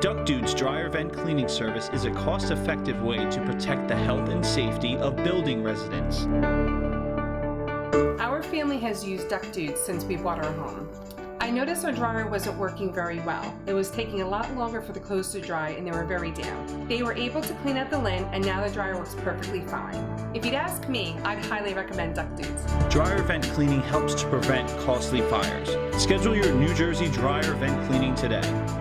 Duct Dudes dryer vent cleaning service is a cost-effective way to protect the health and safety of building residents. Our family has used Duct Dudes since we bought our home. I noticed our dryer wasn't working very well. It was taking a lot longer for the clothes to dry and they were very damp. They were able to clean out the lint and now the dryer works perfectly fine. If you'd ask me, I'd highly recommend Duct Dudes. Dryer vent cleaning helps to prevent costly fires. Schedule your New Jersey dryer vent cleaning today.